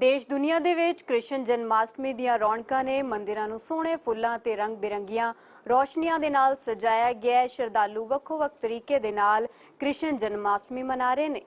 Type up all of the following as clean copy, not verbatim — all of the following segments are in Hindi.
ਦੇਸ਼ ਦੁਨੀਆ ਦੇ ਵਿੱਚ ਕ੍ਰਿਸ਼ਨ ਜਨਮਾਸ਼ਟਮੀ ਦੀਆਂ ਰੌਣਕਾਂ ਨੇ ਮੰਦਿਰਾਂ ਨੂੰ ਸੋਹਣੇ ਫੁੱਲਾਂ ਤੇ ਰੰਗ ਬਿਰੰਗੀਆਂ ਰੌਸ਼ਨੀਆਂ ਦੇ ਨਾਲ ਸਜਾਇਆ ਗਿਆ ਹੈ। ਸ਼ਰਧਾਲੂ ਵੱਖੋ-ਵੱਖ ਤਰੀਕੇ ਦੇ ਨਾਲ ਕ੍ਰਿਸ਼ਨ ਜਨਮਾਸ਼ਟਮੀ ਮਨਾ ਰਹੇ ਨੇ।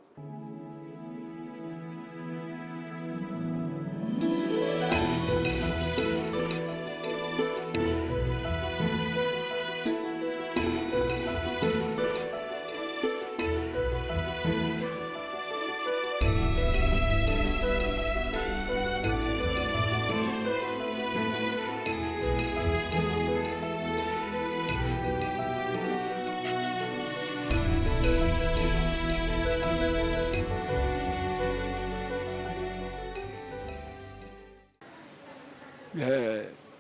है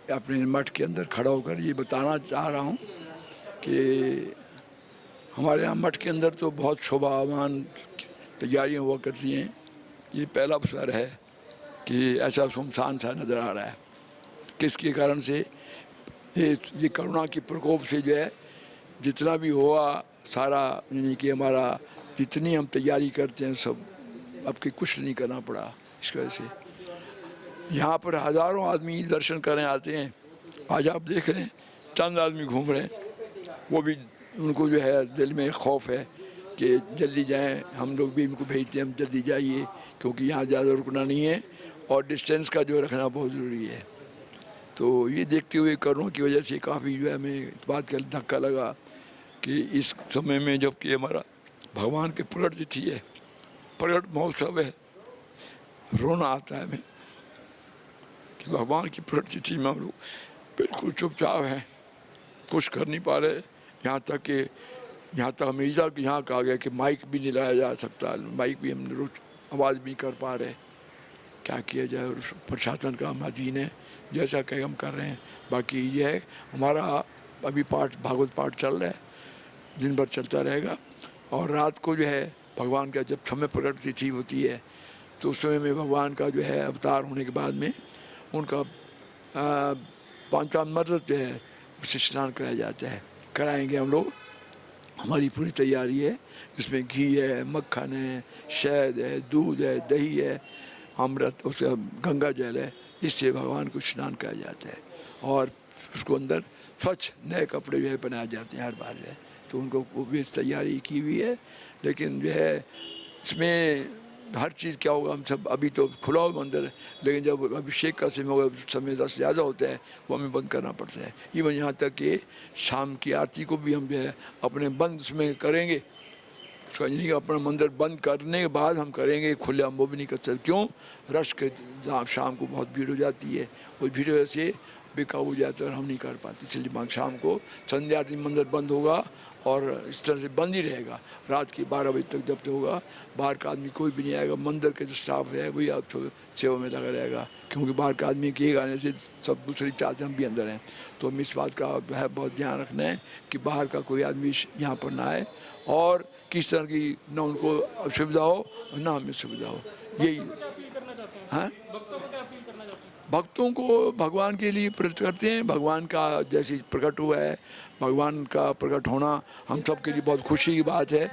अपने मठ के अंदर खड़ा होकर ये बताना चाह रहा हूँ कि हमारे यहाँ मठ के अंदर तो बहुत शोभावान तैयारियाँ हुआ करती हैं। ये पहला अवसर है कि ऐसा सुनसान सा नज़र आ रहा है। किसके कारण से? ये कोरोना की प्रकोप से जो है जितना भी हुआ सारा, यानी कि हमारा जितनी हम तैयारी करते हैं सब अब के कुछ नहीं करना पड़ा। इस वजह से यहाँ पर हज़ारों आदमी दर्शन करने आते हैं। आज आप देख रहे हैं चंद आदमी घूम रहे हैं, वो भी उनको जो है दिल में खौफ है कि जल्दी जाएं। हम लोग भी इनको भेजते हैं, हम जल्दी जाइए, क्योंकि यहाँ ज़्यादा रुकना नहीं है और डिस्टेंस का जो रखना बहुत ज़रूरी है। तो ये देखते हुए कोरोना की वजह से काफ़ी जो है हमें इस बात का धक्का लगा कि इस समय में जबकि हमारा भगवान के प्रकट तिथि है, प्रकट महोत्सव है, रोना आता है हमें कि भगवान की प्रकट तिथि में हम लोग बिल्कुल चुपचाप हैं, कुछ कर नहीं पा रहे। यहाँ तक हमेशा यहाँ कहा गया कि माइक भी नहीं लाया जा सकता, माइक भी हम रोज आवाज़ भी कर पा रहे। क्या किया जाए, प्रशासन का हम अधीन है, जैसा कहे हम कर रहे हैं। बाकी ये है हमारा अभी भागवत पाठ चल रहा है, दिन भर चलता रहेगा और रात को जो है भगवान का जब समय प्रकट तिथि होती है तो उस समय में भगवान का जो है अवतार होने के बाद में उनका पांचवा अमृत जो है उससे स्नान कराया जाता है। कराएंगे हम लोग, हमारी पूरी तैयारी है। इसमें घी है, मक्खन है, शहद है, दूध है, दही है, अमृत, उसका गंगा जल है, इससे भगवान को स्नान कराया जाता है और उसको अंदर स्वच्छ नए कपड़े जो है बनाए जाते हैं हर बार जो है। तो उनको वो भी तैयारी की हुई है। लेकिन जो है इसमें हर चीज़ क्या होगा, हम सब अभी तो खुला हुआ मंदिर है, लेकिन जब अभिषेक का समय होगा समय ज़्यादा होता है वो हमें बंद करना पड़ता है। इवन यहाँ तक कि शाम की आरती को भी हम जो है अपने बंद उसमें करेंगे, यानी कि अपना मंदिर बंद करने के बाद हम करेंगे, खुले हम वो भी नहीं कर सकते। क्यों? रश के शाम को बहुत भीड़ हो जाती है, उस भीड़ वजह से बेकाबू हो जाता है और हम नहीं कर पाते। इसलिए शाम को संध्या आरती मंदिर बंद होगा और इस तरह से बंद ही रहेगा। रात की 12 बजे तक जब तक होगा, बाहर का आदमी कोई भी नहीं आएगा। मंदिर के जो स्टाफ है वही आप सेवा में लगा रहेगा, क्योंकि बाहर के आदमी के आने से सब दूसरी चाहते हम भी अंदर हैं। तो हम इस बात का है बहुत ध्यान रखना है कि बाहर का कोई आदमी यहाँ पर ना आए और किस तरह की ना उनको असुविधा हो ना हमें सुविधा हो। यही हाँ, भक्तों को भगवान के लिए प्रेरित करते हैं। भगवान का जैसे प्रकट हुआ है, भगवान का प्रकट होना हम सब के लिए बहुत खुशी की बात है।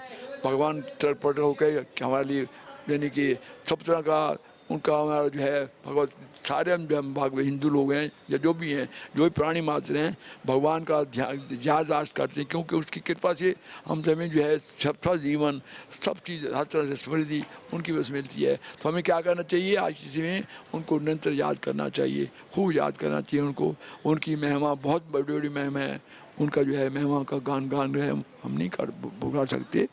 भगवान प्रकट होकर हमारे लिए, यानी कि सब तरह का उनका हमारा जो है भगवत सारे हम भाग हिंदू लोग हैं या जो भी हैं, जो भी प्राणी मात्र हैं, भगवान का ध्यान दास करते हैं, क्योंकि उसकी कृपा से हम हमें जो है सबका जीवन सब चीज़ हर तरह से समृद्धि उनकी वजह से मिलती है। तो हमें क्या करना चाहिए? आज स्थिति में उनको निरंतर याद करना चाहिए, खूब याद करना चाहिए उनको। उनकी महिमा बहुत बड़ी बड़ी महिमा है, उनका जो है महिमा का गान रहे हम नहीं कर सकते।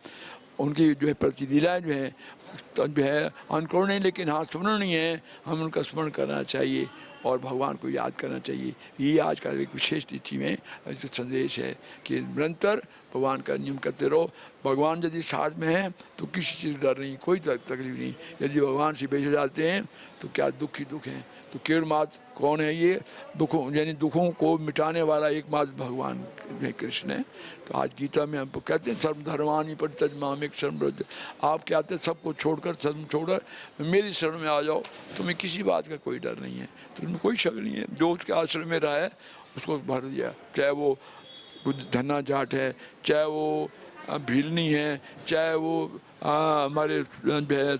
उनकी जो है प्रतिलीलाएँ जो है अनकरणीय, लेकिन हाँ स्मरणीय है। हम उनका स्मरण करना चाहिए और भगवान को याद करना चाहिए। ये आज का एक विशेष तिथि में ऐसा संदेश है कि निरंतर भगवान का नियम करते रहो। भगवान यदि साथ में है तो किसी चीज़ डर नहीं, कोई तकलीफ नहीं। यदि भगवान से बेच जाते हैं तो क्या दुख ही दुख हैं। तो केवल मात्र कौन है? ये यानी दुखों को मिटाने वाला एकमात्र भगवान कृष्ण है। तो आज गीता में हमको कहते हैं सर्वधर्मानि परित्यज्य एक शरण व्रज। आप क्या कहते हैं? सबको छोड़कर धर्म छोड़कर मेरी शरण में आ जाओ, तुम्हें किसी बात का कोई डर नहीं है, तुम्हें कोई शक नहीं है। जो उसके आश्रम में रहा है उसको भर दिया, चाहे वो धन्ना जाट है, चाहे वो भीलनी है, चाहे वो हमारे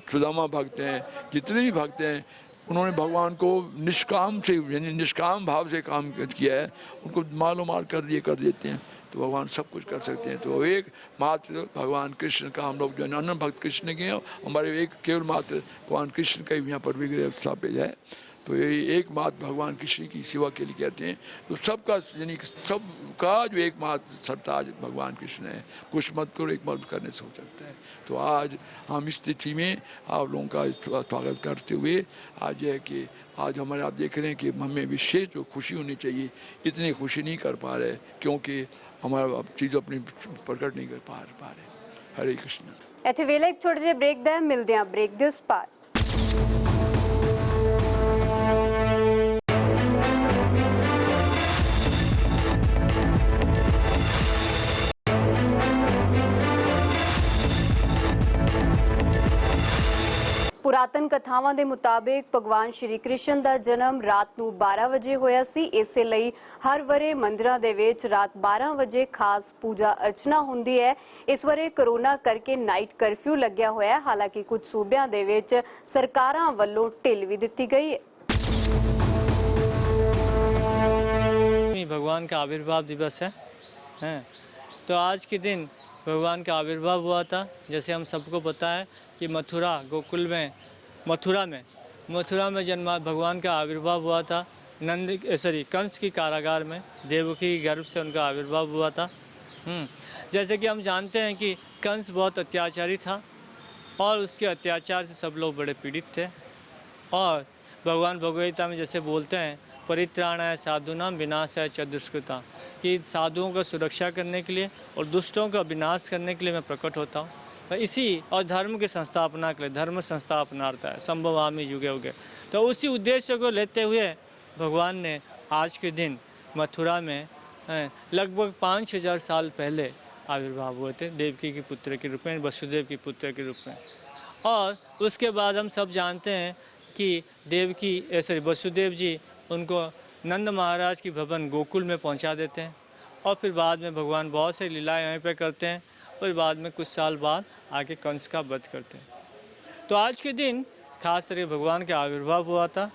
सुदामा भक्त हैं, जितने भी भक्त हैं उन्होंने भगवान को निष्काम से यानी निष्काम भाव से काम किया है, उनको मालो माल कर देते हैं तो भगवान सब कुछ कर सकते हैं। तो एक मात्र भगवान कृष्ण का हम लोग जो है अनंत भक्त कृष्ण के हैं, हमारे एक केवल मात्र भगवान कृष्ण का ही यहाँ पर विग्रह स्थापित है। तो यही एक मात्र भगवान कृष्ण की सेवा के लिए कहते हैं। तो सबका यानी सबका जो एक मात्र सरताज भगवान कृष्ण है, कुछ मत करो एक मत करने से हो सकता है। तो आज हम इस तिथि में आप लोगों का स्वागत करते हुए आज है कि आज हमारे आप देख रहे हैं कि हमें विशेष जो खुशी होनी चाहिए, इतनी खुशी नहीं कर पा रहे क्योंकि हमारा चीज़ अपनी प्रकट नहीं कर पा रहे। हरे कृष्ण। ਇੱਥੇ ਵੇਲੇ ਇੱਕ ਛੋਟੇ ਜਿਹੇ ਬ੍ਰੇਕ ਦਾ ਮਿਲਦੇ ਹਾਂ ਬ੍ਰੇਕ ਦੇ ਉਸ ਪਾਰ। ਪੁਰਾਤਨ ਕਥਾਵਾਂ ਦੇ ਮੁਤਾਬਿਕ ਭਗਵਾਨ ਸ਼੍ਰੀ ਕ੍ਰਿਸ਼ਨ ਦਾ ਜਨਮ ਰਾਤ ਨੂੰ 12 ਵਜੇ ਹੋਇਆ ਸੀ। ਇਸੇ ਲਈ ਹਰ ਵਰੇ ਮੰਦਿਰਾਂ ਦੇ ਵਿੱਚ ਰਾਤ 12 ਵਜੇ ਖਾਸ ਪੂਜਾ ਅਰਚਨਾ ਹੁੰਦੀ ਹੈ। ਇਸ ਵਰੇ ਕਰੋਨਾ ਕਰਕੇ ਨਾਈਟ ਕਰਫਿਊ ਲੱਗਿਆ ਹੋਇਆ ਹੈ। ਹਾਲਾਂਕਿ ਕੁਝ ਸੂਬਿਆਂ ਦੇ ਵਿੱਚ ਸਰਕਾਰਾਂ ਵੱਲੋਂ ਢਿੱਲ ਵੀ ਦਿੱਤੀ ਗਈ ਹੈ। भगवान का आविर्भाव दिवस है। तो आज के दिन भगवान का आविर्भाव हुआ था। जैसे हम सबको पता है कि गोकुल में मथुरा में जन्मा भगवान का आविर्भाव हुआ था। कंस की कारागार में देवकी के गर्भ से उनका आविर्भाव हुआ था। जैसे कि हम जानते हैं कि कंस बहुत अत्याचारी था और उसके अत्याचार से सब लोग बड़े पीड़ित थे। और भगवान भगवद्गीता में जैसे बोलते हैं परित्राणाय साधूनां विनाशाय च दुष्कृतां, कि साधुओं का सुरक्षा करने के लिए और दुष्टों का विनाश करने के लिए मैं प्रकट होता हूँ। तो इसी और धर्म की संस्थापना के लिए धर्म संस्थापनार्थ है संभवामि युगे युगे। तो उसी उद्देश्य को लेते हुए भगवान ने आज के दिन मथुरा में लगभग 5000 साल पहले आविर्भाव हुए थे देवकी के पुत्र के रूप में, वसुदेव के पुत्र के रूप में। और उसके बाद हम सब जानते हैं कि वसुदेव जी उनको नंद महाराज की भवन गोकुल में पहुंचा देते हैं और फिर बाद में भगवान बहुत से लीलाएं यहाँ पे करते हैं और बाद में कुछ साल बाद आके कंस का वध करते हैं। तो आज के दिन खास करके भगवान का आविर्भाव हुआ था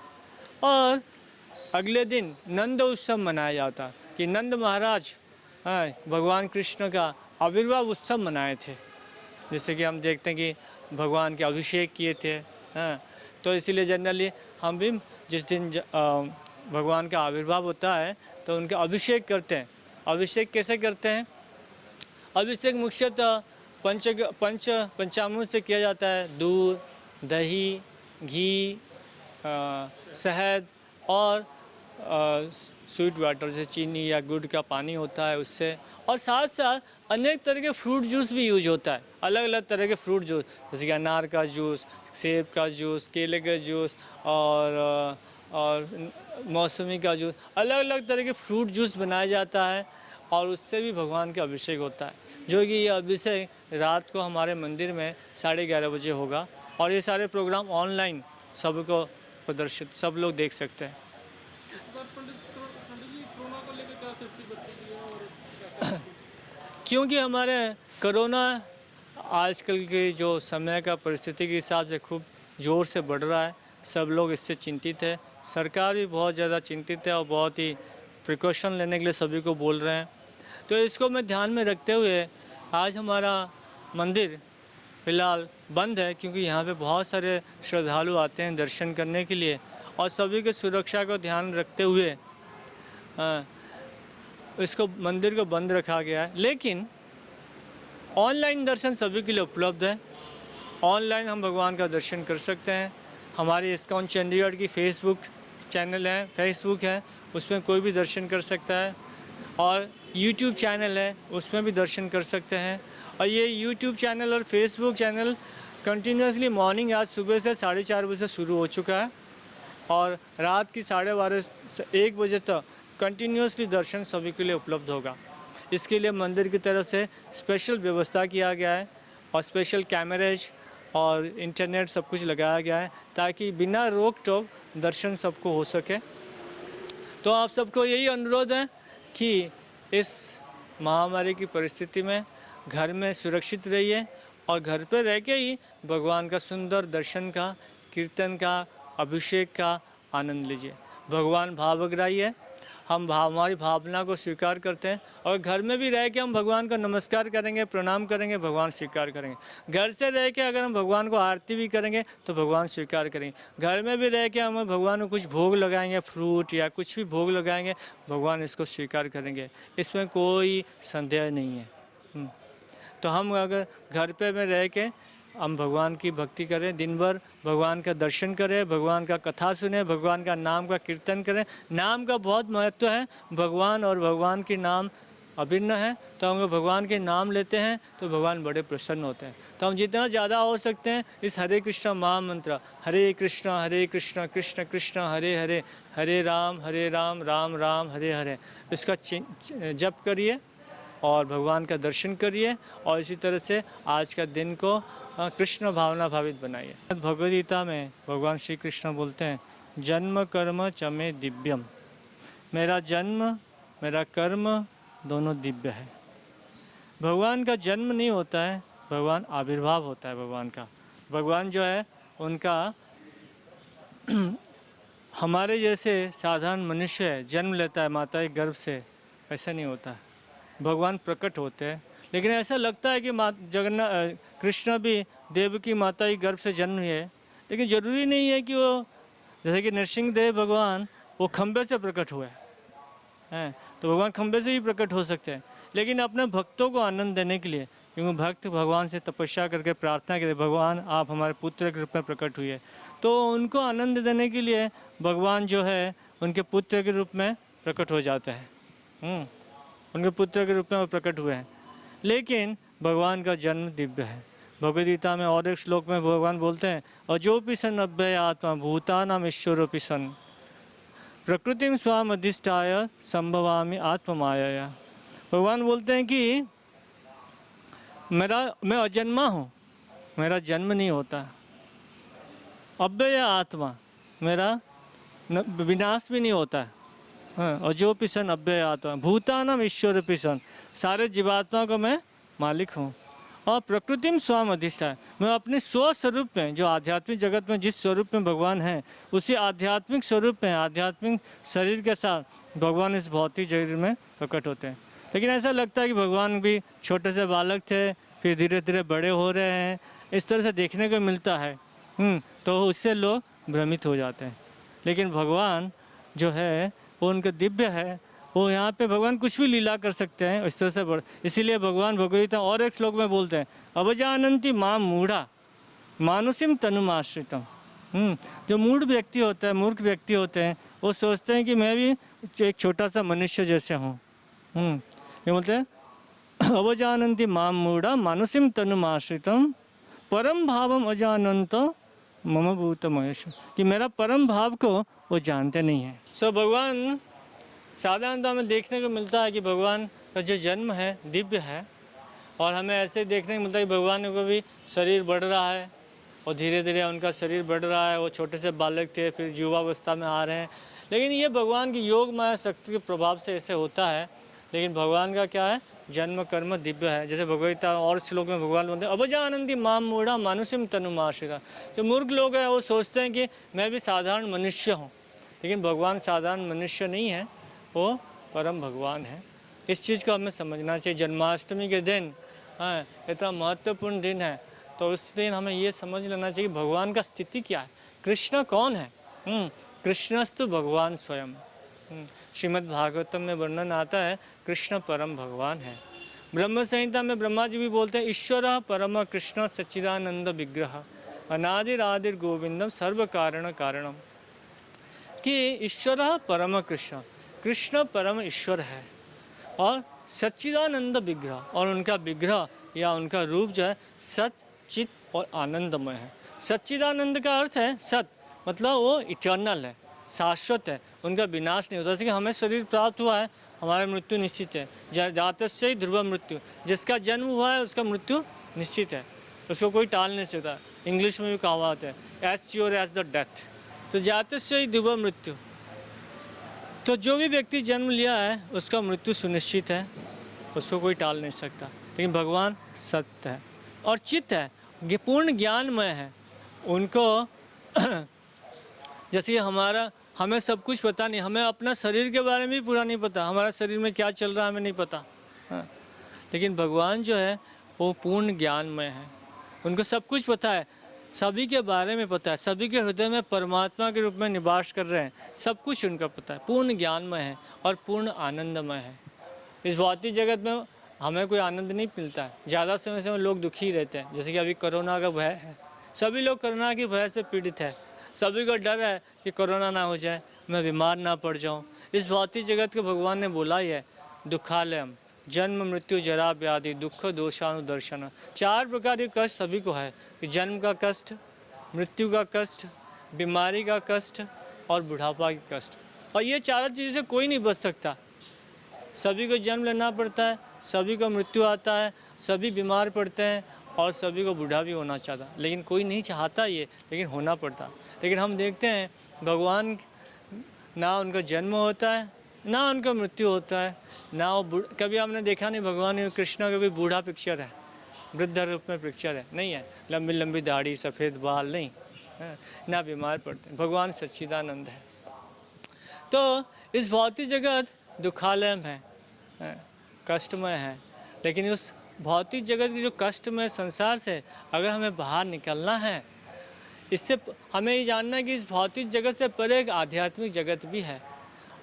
और अगले दिन नंद उत्सव मनाया जाता कि नंद महाराज भगवान कृष्ण का आविर्भाव उत्सव मनाए थे। जैसे कि हम देखते हैं कि भगवान के अभिषेक किए थे। तो इसीलिए जनरली हम भी जिस दिन भगवान का आविर्भाव होता है तो उनका अभिषेक करते हैं। अभिषेक कैसे करते हैं? अभिषेक मुख्यतः पंचामृत से किया जाता है। दूध, दही, घी, शहद और स्वीट वाटर से चीनी या गुड़ का पानी होता है उससे, और साथ साथ अनेक तरह के फ्रूट जूस भी यूज होता है। अलग अलग तरह के फ्रूट जूस जैसे कि अनार का जूस, सेब का जूस, केले का जूस और मौसमी का जूस, अलग अलग तरह के फ्रूट जूस बनाया जाता है और उससे भी भगवान का अभिषेक होता है। जो कि ये अभिषेक रात को हमारे मंदिर में 11:30 बजे होगा और ये सारे प्रोग्राम ऑनलाइन सबको प्रदर्शित सब लोग देख सकते हैं। क्योंकि हमारे कोरोना आजकल के जो समय का परिस्थिति के हिसाब से खूब ज़ोर से बढ़ रहा है, सब लोग इससे चिंतित है। सरकार भी बहुत ज़्यादा चिंतित है और बहुत ही प्रिकॉशन लेने के लिए सभी को बोल रहे हैं। तो इसको मैं ध्यान में रखते हुए आज हमारा मंदिर फ़िलहाल बंद है क्योंकि यहाँ पे बहुत सारे श्रद्धालु आते हैं दर्शन करने के लिए और सभी की सुरक्षा को ध्यान रखते हुए इसको मंदिर को बंद रखा गया है। लेकिन ऑनलाइन दर्शन सभी के लिए उपलब्ध है। ऑनलाइन हम भगवान का दर्शन कर सकते हैं। हमारी इस्कॉन चंडीगढ़ की फेसबुक चैनल है, फेसबुक है, उसमें कोई भी दर्शन कर सकता है और यूट्यूब चैनल है उसमें भी दर्शन कर सकते हैं। और ये यूट्यूब चैनल और फेसबुक चैनल कंटिन्यूसली मॉर्निंग आज सुबह से 4:30 बजे से शुरू हो चुका है और रात की 12:30 से 1 बजे तक कंटिन्यूसली दर्शन सभी के लिए उपलब्ध होगा। इसके लिए मंदिर की तरफ से स्पेशल व्यवस्था किया गया है और स्पेशल कैमरेज और इंटरनेट सब कुछ लगाया गया है ताकि बिना रोक टोक दर्शन सबको हो सके। तो आप सबको यही अनुरोध है कि इस महामारी की परिस्थिति में घर में सुरक्षित रहिए और घर पर रह के ही भगवान का सुंदर दर्शन का, कीर्तन का अभिषेक का आनंद लीजिए। भगवान भावग्राही है, हमारी भावना को स्वीकार करते हैं, और घर में भी रह के हम भगवान का नमस्कार करेंगे, प्रणाम करेंगे, भगवान स्वीकार करेंगे। घर से रह के अगर हम भगवान को आरती भी करेंगे तो भगवान स्वीकार करेंगे। घर में भी रह के हम भगवान को कुछ भोग लगाएंगे, फ्रूट या कुछ भी भोग लगाएंगे, भगवान इसको स्वीकार करेंगे, इसमें कोई संदेह नहीं है। तो हम अगर घर पे में रह के हम भगवान की भक्ति करें, दिन भर भगवान का दर्शन करें, भगवान का कथा सुने, भगवान का नाम का कीर्तन करें। नाम का बहुत महत्व है, भगवान और भगवान के नाम अभिन्न है। तो हम भगवान के नाम लेते हैं तो भगवान बड़े प्रसन्न होते हैं। तो हम जितना ज़्यादा हो सकते हैं इस हरे कृष्ण महामंत्र, हरे कृष्ण कृष्ण कृष्ण हरे हरे, हरे राम राम राम हरे हरे, इसका जप करिए और भगवान का दर्शन करिए, और इसी तरह से आज का दिन को कृष्ण भावना भावित बनाइए। भगवद गीता में भगवान श्री कृष्ण बोलते हैं, जन्म कर्म चमे दिव्यम, मेरा जन्म मेरा कर्म दोनों दिव्य है। भगवान का जन्म नहीं होता है, भगवान आविर्भाव होता है भगवान का। भगवान जो है उनका हमारे जैसे साधारण मनुष्य है, जन्म लेता है माता के गर्भ से, ऐसा नहीं होता है। भगवान प्रकट होते हैं, लेकिन ऐसा लगता है कि कृष्ण भी देवकी माता की गर्भ से जन्म हुए, लेकिन ज़रूरी नहीं है कि वो, जैसे कि नरसिंहदेव भगवान वो खंबे से प्रकट हुए हैं, तो भगवान खंबे से ही प्रकट हो सकते हैं, लेकिन अपने भक्तों को आनंद देने के लिए, क्योंकि भक्त भगवान से तपस्या करके प्रार्थना करते, भगवान आप हमारे पुत्र के रूप में प्रकट हुए, तो उनको आनंद देने के लिए भगवान जो है उनके पुत्र के रूप में प्रकट हो जाते हैं। उनके पुत्र के रूप में वो प्रकट हुए हैं। लेकिन भगवान का जन्म दिव्य है। भगवद गीता में और एक श्लोक में भगवान बोलते हैं, अजोपि सन अव्यय आत्मा भूतानाम ईश्वरोपि सन प्रकृतिम स्वाम अधिष्ठाय संभवामि आत्ममाया। भगवान बोलते हैं कि मैं अजन्मा हूँ, मेरा जन्म नहीं होता। अव्यय आत्मा, मेरा विनाश भी नहीं होता है। अजोपि सन अव्यय आत्मा भूतानाम ईश्वरोपि सन, सारे जीवात्मा को मैं मालिक हूँ। और प्रकृतिम स्वाम अधिष्ठाय, मैं अपने स्वस्वरूप में, जो आध्यात्मिक जगत में जिस स्वरूप में भगवान हैं, उसी आध्यात्मिक स्वरूप में, आध्यात्मिक शरीर के साथ भगवान इस भौतिक शरीर में प्रकट होते हैं। लेकिन ऐसा लगता है कि भगवान भी छोटे से बालक थे, फिर धीरे धीरे बड़े हो रहे हैं, इस तरह से देखने को मिलता है। तो उससे लोग भ्रमित हो जाते हैं। लेकिन भगवान जो है वो उनका दिव्य है, वो यहाँ पे भगवान कुछ भी लीला कर सकते हैं, इस तरह से इसीलिए भगवान भगवद गीता और एक श्लोक में बोलते हैं, अवजानन्ति मां मूढ़ा मानुषिम तनुमाश्रितम। जो मूढ़ व्यक्ति होता है, मूर्ख व्यक्ति होते हैं, वो सोचते हैं कि मैं भी एक छोटा सा मनुष्य जैसे हूँ। ये बोलते हैं अवजानन्ति मां मूढ़ा मानुषिम तनुमाश्रितम परम भावम अजानंत मम भूत महेश, कि मेरा परम भाव को वो जानते नहीं हैं। सो भगवान साधारणतः हमें देखने को मिलता है कि भगवान का जो जन्म है दिव्य है, और हमें ऐसे देखने को मिलता है कि भगवान को भी शरीर बढ़ रहा है, और धीरे धीरे उनका शरीर बढ़ रहा है। वो छोटे से बालक थे, फिर युवावस्था में आ रहे हैं। लेकिन ये भगवान की योग माया शक्ति के प्रभाव से ऐसे होता है। लेकिन भगवान का क्या है, जन्म कर्म दिव्य है। जैसे भगवद गीता और श्लोक में भगवान बोलते हैं अवजानन्ति मां मूढ़ा मानुषिम तनुमाश्रिता। जो मूर्ख लोग हैं वो सोचते हैं कि मैं भी साधारण मनुष्य हूँ, लेकिन भगवान साधारण मनुष्य नहीं है, वो परम भगवान है। इस चीज़ को हमें समझना चाहिए। जन्माष्टमी के दिन इतना महत्वपूर्ण दिन है, तो उस दिन हमें ये समझ लेना चाहिए भगवान का स्थिति क्या है, कृष्ण कौन है। कृष्णस्तु भगवान स्वयं। श्रीमद् भागवतम में वर्णन आता है कृष्ण परम भगवान है। ब्रह्म संहिता में ब्रह्मा जी भी बोलते हैं ईश्वर परम कृष्ण सच्चिदानंद विग्रह अनादिरादिर गोविंदम सर्व कारण कारणम, कि ईश्वर परम कृष्ण, कृष्ण परम ईश्वर है, और सच्चिदानंद विग्रह, और उनका विग्रह या उनका रूप जो है सच चित और आनंदमय है। सच्चिदानंद का अर्थ है सत, मतलब वो इटर्नल है, शाश्वत है, उनका विनाश नहीं होता। जैसे कि हमें शरीर प्राप्त हुआ है, हमारा मृत्यु निश्चित है। जातस्य ध्रुव मृत्यु, जिसका जन्म हुआ है उसका मृत्यु निश्चित है, उसको कोई टाल नहीं सकता। इंग्लिश में भी कहावत है as sure as the death. तो जातस्य ध्रुव मृत्यु, तो जो भी व्यक्ति जन्म लिया है उसका मृत्यु सुनिश्चित है, उसको कोई टाल नहीं सकता। लेकिन भगवान सत्य है और चित्त है, पूर्ण ज्ञानमय है। उनको जैसे कि हमें सब कुछ पता नहीं, हमें अपना शरीर के बारे में भी पूरा नहीं पता, हमारा शरीर में क्या चल रहा है हमें नहीं पता। हाँ। लेकिन भगवान जो है वो पूर्ण ज्ञानमय है, उनको सब कुछ पता है, सभी के बारे में पता है, सभी के हृदय में परमात्मा के रूप में निवास कर रहे हैं, सब कुछ उनका पता है, पूर्ण ज्ञानमय है और पूर्ण आनंदमय है। इस भौतिक जगत में हमें कोई आनंद नहीं मिलता है, ज़्यादा समय से लोग दुखी रहते हैं। जैसे कि अभी कोरोना का भय है, सभी लोग कोरोना की भय से पीड़ित है, सभी को डर है कि कोरोना ना हो जाए, मैं बीमार ना पड़ जाऊं। इस भौतिक जगत को भगवान ने बोला ही है, दुखालयम, जन्म मृत्यु जरा व्याधि दुख दोषानुदर्शन। 4 प्रकार के कष्ट सभी को है, कि जन्म का कष्ट, मृत्यु का कष्ट, बीमारी का कष्ट और बुढ़ापा की कष्ट। और ये 4 चीज़ों से कोई नहीं बच सकता। सभी को जन्म लेना पड़ता है, सभी को मृत्यु आता है, सभी बीमार पड़ते हैं और सभी को बूढ़ा भी होना चाहता, लेकिन कोई नहीं चाहता ये, लेकिन होना पड़ता। लेकिन हम देखते हैं भगवान ना उनका जन्म होता है, ना उनका मृत्यु होता है, ना वो कभी आपने देखा नहीं भगवान कृष्ण का कोई बूढ़ा पिक्चर है, वृद्ध रूप में पिक्चर है, नहीं है, लंबी लंबी दाढ़ी, सफ़ेद बाल, नहीं है, ना बीमार पड़ते। भगवान सच्चिदानंद है। तो इस भौतिक जगत दुखालयम है, कष्टमय है, लेकिन उस भौतिक जगत की जो कष्टमय संसार से अगर हमें बाहर निकलना है, इससे हमें ये जानना है कि इस भौतिक जगत से परे एक आध्यात्मिक जगत भी है,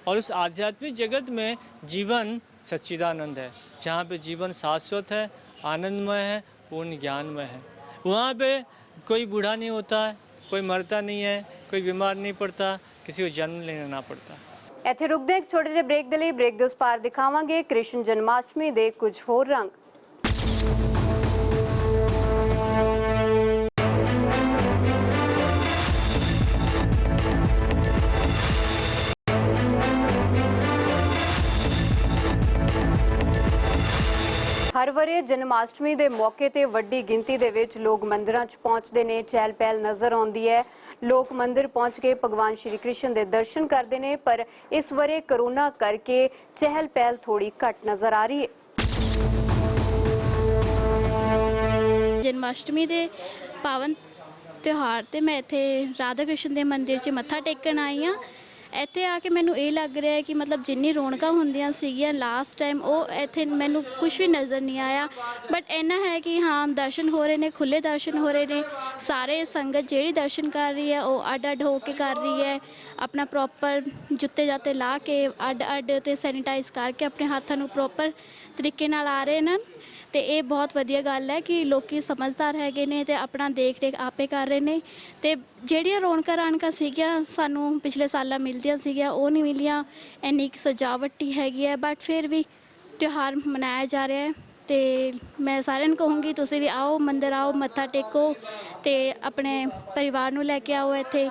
और उस आध्यात्मिक जगत में जीवन सच्चिदानंद है, जहाँ पे जीवन शाश्वत है, आनंदमय है, पूर्ण ज्ञानमय है। वहाँ पे कोई बूढ़ा नहीं होता है, कोई मरता नहीं है, कोई बीमार नहीं पड़ता, किसी को जन्म नहीं लेना पड़ता। ਇੱਥੇ ਰੁਕਦੇ ਹਾਂ ਇੱਕ ਛੋਟੇ ਜਿਹੇ ਬ੍ਰੇਕ ਦੇ ਲਈ। ਬ੍ਰੇਕ ਦੇ ਉਸ ਪਾਰ ਦਿਖਾਵਾਂਗੇ ਕ੍ਰਿਸ਼ਨ ਜਨਮਾਸ਼ਟਮੀ ਦੇ ਕੁਝ ਹੋਰ ਰੰਗ। हर वरे जन्माष्टमी के मौके ते वड्डी गिनती दे विच लोग मंदिरां च पहुंचते ने, चहल पहल नज़र आउंदी है। लोग मंदिर पहुंच के भगवान श्री कृष्ण के दर्शन करते हैं, पर इस वरे कोरोना करके चहल पहल थोड़ी घट नज़र आ रही है। जन्माष्टमी के पावन त्यौहार ते मैं इत्थे राधा कृष्ण के मंदिर च मत्था टेकन आई हाँ। ਇੱਥੇ ਆ ਕੇ ਮੈਨੂੰ ਇਹ ਲੱਗ ਰਿਹਾ ਹੈ ਕਿ ਮਤਲਬ ਜਿੰਨੀ ਰੌਣਕਾਂ ਹੁੰਦੀਆਂ ਸੀਗੀਆਂ ਲਾਸਟ ਟਾਈਮ, ਉਹ ਇੱਥੇ ਮੈਨੂੰ ਕੁਝ ਵੀ ਨਜ਼ਰ ਨਹੀਂ ਆਇਆ। ਬਟ ਇੰਨਾ ਹੈ ਕਿ ਹਾਂ ਦਰਸ਼ਨ ਹੋ ਰਹੇ ਨੇ, ਖੁੱਲ੍ਹੇ ਦਰਸ਼ਨ ਹੋ ਰਹੇ ਨੇ। ਸਾਰੇ ਸੰਗਤ ਜਿਹੜੀ ਦਰਸ਼ਨ ਕਰ ਰਹੀ ਹੈ ਉਹ ਅੱਡ ਅੱਡ ਹੋ ਕੇ ਕਰ ਰਹੀ ਹੈ, ਆਪਣਾ ਪ੍ਰੋਪਰ ਜੁੱਤੇ ਜਾਤੇ ਲਾ ਕੇ ਅੱਡ ਅੱਡ ਤੇ ਸੈਨੀਟਾਈਜ਼ ਕਰਕੇ ਆਪਣੇ ਹੱਥਾਂ ਨੂੰ ਪ੍ਰੋਪਰ ਤਰੀਕੇ ਨਾਲ ਆ ਰਹੇ ਨੇ। ਤੇ ਇਹ ਬਹੁਤ ਵਧੀਆ ਗੱਲ ਹੈ ਕਿ ਲੋਕੀ ਸਮਝਦਾਰ ਹੈਗੇ ਨੇ ਤੇ ਆਪਣਾ ਦੇਖ ਰੇਖ ਆਪੇ ਕਰ ਰਹੇ ਨੇ। ਤੇ ਜਿਹੜੀਆਂ ਰੌਣਕਾਂ ਰਾਣਕਾਂ ਸੀਗੀਆਂ ਸਾਨੂੰ ਪਿਛਲੇ ਸਾਲਾਂ ਮਿਲਦੀਆਂ ਸੀਗੀਆਂ ਉਹ ਨਹੀਂ ਮਿਲੀਆਂ। ਇੰਨੀ ਕੁ ਸਜਾਵਟੀ ਹੈਗੀ ਹੈ, ਬਟ ਫਿਰ ਵੀ ਤਿਉਹਾਰ ਮਨਾਇਆ ਜਾ ਰਿਹਾ ਹੈ। ਤੇ ਮੈਂ ਸਾਰਿਆਂ ਨੂੰ ਕਹੂੰਗੀ ਤੁਸੀਂ ਵੀ ਆਓ, ਮੰਦਿਰ ਆਓ, ਮੱਥਾ ਟੇਕੋ ਤੇ ਆਪਣੇ ਪਰਿਵਾਰ ਨੂੰ ਲੈ ਕੇ ਆਓ ਇੱਥੇ।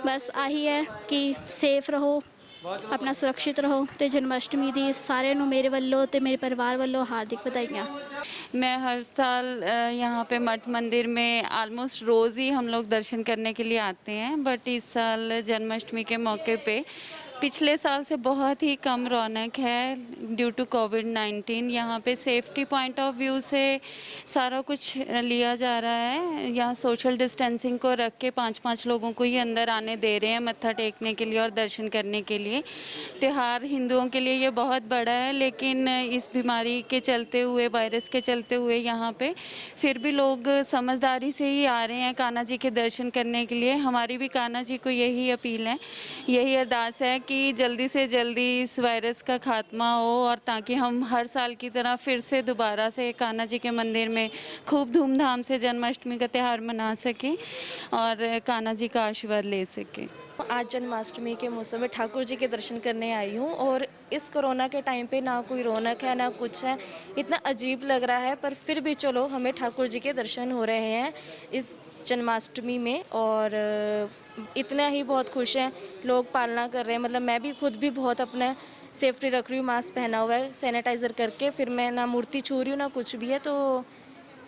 ਬਸ ਆਹੀ ਹੈ ਕਿ ਸੇਫ ਰਹੋ, अपना सुरक्षित रहो। तो जन्माष्टमी दी सारे नू मेरे वल्लों ते मेरे परिवार वल्लों हार्दिक बधाइयाँ। मैं हर साल यहाँ पे मठ मंदिर में ऑलमोस्ट रोज़ ही हम लोग दर्शन करने के लिए आते हैं, बट इस साल जन्माष्टमी के मौके पे पिछले साल से बहुत ही कम रौनक है ड्यू टू कोविड-19। यहाँ पे सेफ्टी पॉइंट ऑफ व्यू से सारा कुछ लिया जा रहा है। यहाँ सोशल डिस्टेंसिंग को रख के 5-5 लोगों को ही अंदर आने दे रहे हैं मत्था टेकने के लिए और दर्शन करने के लिए। त्यौहार हिंदुओं के लिए ये बहुत बड़ा है, लेकिन इस बीमारी के चलते हुए, वायरस के चलते हुए यहाँ पे फिर भी लोग समझदारी से ही आ रहे हैं कान्हा जी के दर्शन करने के लिए। हमारी भी कान्हा जी को यही अपील है, यही अरदास है कि जल्दी से जल्दी इस वायरस का खात्मा हो, और ताकि हम हर साल की तरह फिर से दोबारा से कान्हा जी के मंदिर में खूब धूमधाम से जन्माष्टमी का त्यौहार मना सकें और कान्हा जी का आशीर्वाद ले सकें। आज जन्माष्टमी के मौसम में ठाकुर जी के दर्शन करने आई हूँ, और इस कोरोना के टाइम पे ना कोई रौनक है ना कुछ है, इतना अजीब लग रहा है, पर फिर भी चलो हमें ठाकुर जी के दर्शन हो रहे हैं इस जन्माष्टमी में, और इतना ही बहुत खुश हैं लोग, पालना कर रहे हैं। मतलब मैं भी खुद भी बहुत अपना सेफ्टी रख रही हूँ, मास्क पहना हुआ है, सैनिटाइज़र करके, फिर मैं ना मूर्ति छू रही हूँ ना कुछ भी है, तो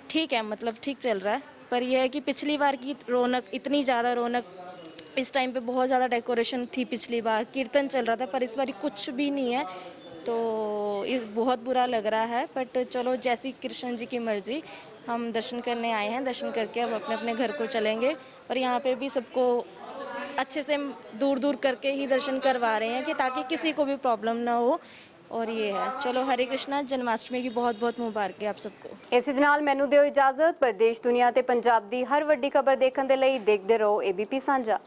ठीक है, मतलब ठीक चल रहा है। पर यह है कि पिछली बार की रौनक, इतनी ज़्यादा रौनक, इस टाइम पे बहुत ज़्यादा डेकोरेशन थी, पिछली बार कीर्तन चल रहा था, पर इस बार कुछ भी नहीं है, तो इस बहुत बुरा लग रहा है। बट चलो जैसी कृष्ण जी की मर्ज़ी, हम दर्शन करने आए हैं, दर्शन करके अब अपने अपने घर को चलेंगे। और यहाँ पे भी सबको अच्छे से दूर दूर करके ही दर्शन करवा रहे हैं कि ताकि किसी को भी प्रॉब्लम ना हो। और ये है, चलो हरे कृष्णा, जन्माष्टमी की बहुत बहुत मुबारक आप सबको। ਇਸੇ ਦੇ ਨਾਲ ਮੈਨੂੰ ਦਿਓ ਇਜਾਜ਼ਤ। ਪਰ ਦੇਸ਼ ਦੁਨੀਆ ਤੇ ਪੰਜਾਬ ਦੀ ਹਰ ਵੱਡੀ ਖਬਰ ਦੇਖਣ ਦੇ ਲਈ ਦੇਖਦੇ ਰਹੋ ABP ਸਾਂਝਾ।